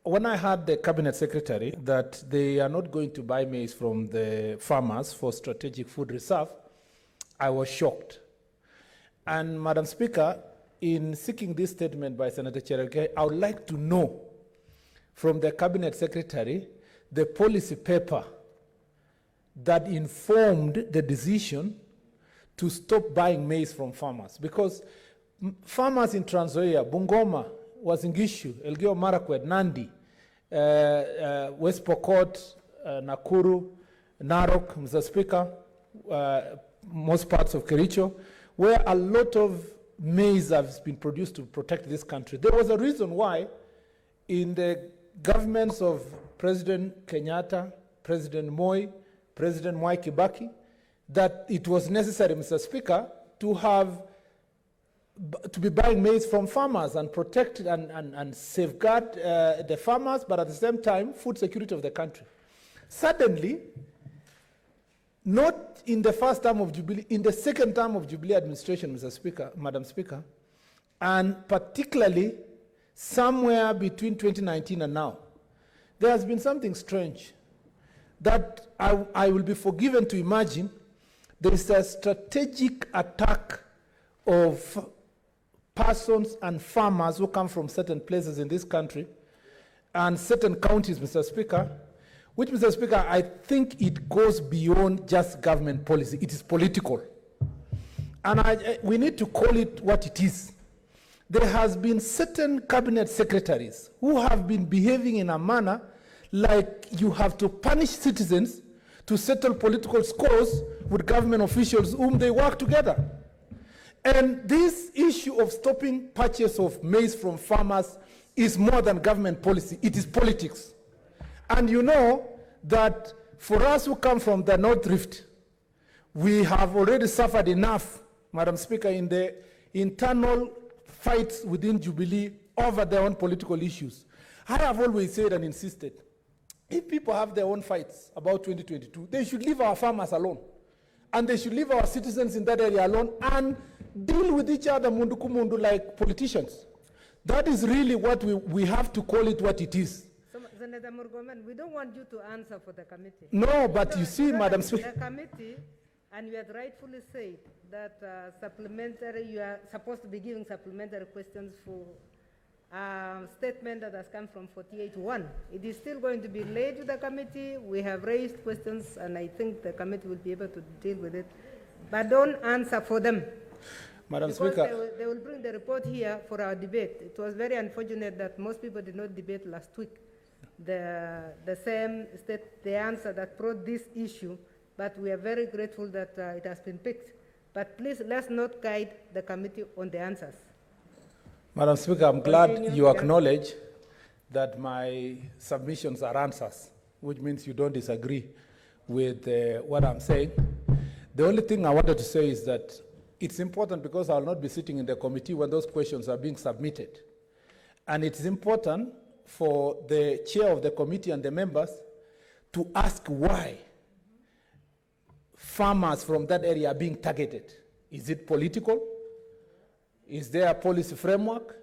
when I heard the cabinet secretary that they are not going to buy maize from the farmers for strategic food reserve, I was shocked. And Madam Speaker, in seeking this statement by Senator Cherargei, I would like to know from the cabinet secretary the policy paper that informed the decision to stop buying maize from farmers. Because farmers in Trans Nzoia, Bungoma, Uasin Gishu, Elgeyo Marakwet, Nandi, West Pokot, Nakuru, Narok, Mr. Speaker, most parts of Kericho, where a lot of maize has been produced to protect this country. There was a reason why in the governments of President Kenyatta, President Moi, President Mwai Kibaki, that it was necessary, Mr. Speaker, to be buying maize from farmers and protect and safeguard the farmers, but at the same time, food security of the country. Suddenly, not in the first term of Jubilee, in the second term of Jubilee administration, Mr. Speaker, Madam Speaker, and particularly somewhere between 2019 and now, there has been something strange that I will be forgiven to imagine. There is a strategic attack of persons and farmers who come from certain places in this country and certain counties, Mr. Speaker, which, Mr. Speaker, I think it goes beyond just government policy. It is political. And we need to call it what it is. There has been certain cabinet secretaries who have been behaving in a manner like you have to punish citizens to settle political scores with government officials whom they work together. And this issue of stopping purchase of maize from farmers is more than government policy. It is politics. And you know that for us who come from the North Rift, we have already suffered enough, Madam Speaker, in the internal fights within Jubilee over their own political issues. I have always said and insisted, if people have their own fights about 2022, they should leave our farmers alone. And they should leave our citizens in that area alone and deal with each other mundu kumundu like politicians. That is really what we have to call it what it is. So, Senator Murkomen, we don't want you to answer for the committee. No, but you see, Madam Speaker. The committee, and you had rightfully said that you are supposed to be giving supplementary questions for statement that has come from 48-1. It is still going to be laid to the committee. We have raised questions, and I think the committee will be able to deal with it. But don't answer for them. Madam Because Speaker. they will bring the report here for our debate. It was very unfortunate that most people did not debate last week. The same state, the answer that brought this issue, but we are very grateful that it has been picked. But please, let's not guide the committee on the answers. Madam Speaker, I'm glad you acknowledge that my submissions are answers, which means you don't disagree with what I'm saying. The only thing I wanted to say is that it's important because I'll not be sitting in the committee when those questions are being submitted. And it's important for the chair of the committee and the members to ask why farmers from that area are being targeted. Is it political? Is there a policy framework?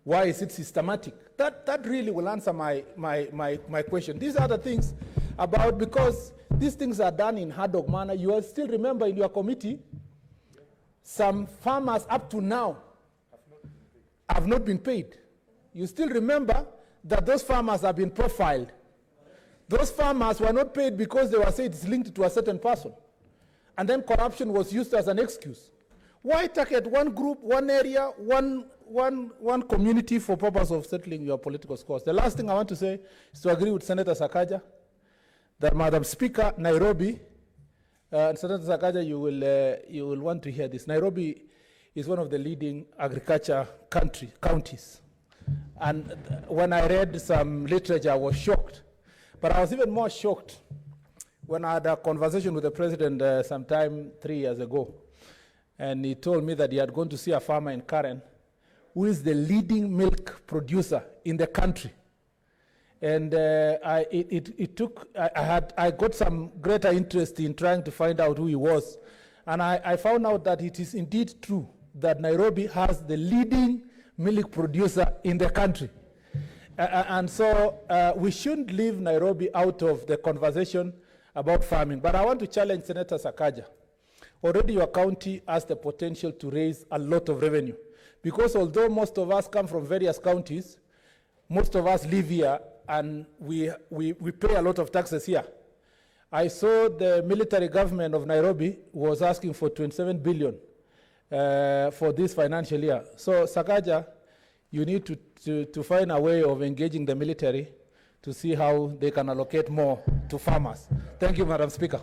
Why is it systematic? That really will answer my question. These are the things about, because these things are done in hard dog manner. You will still remember in your committee, some farmers up to now have not been paid. You still remember that those farmers have been profiled. Those farmers were not paid because they were said it's linked to a certain person. And then corruption was used as an excuse. Why target one group, one area, one community for purpose of settling your political scores? The last thing I want to say is to agree with Senator Sakaja that, Madam Speaker, Nairobi, Senator Sakaja, you will want to hear this. Nairobi is one of the leading agriculture counties. And when I read some literature, I was shocked. But I was even more shocked when I had a conversation with the president sometime 3 years ago. And he told me that he had gone to see a farmer in Karen who is the leading milk producer in the country. And I got some greater interest in trying to find out who he was. And I found out that it is indeed true that Nairobi has the leading milk producer in the country. And so we shouldn't leave Nairobi out of the conversation about farming. But I want to challenge Senator Sakaja. Already your county has the potential to raise a lot of revenue. Because although most of us come from various counties, most of us live here and we pay a lot of taxes here. I saw the military government of Nairobi was asking for 27 billion for this financial year. So Sakaja, you need to find a way of engaging the military to see how they can allocate more to farmers. Thank you, Madam Speaker.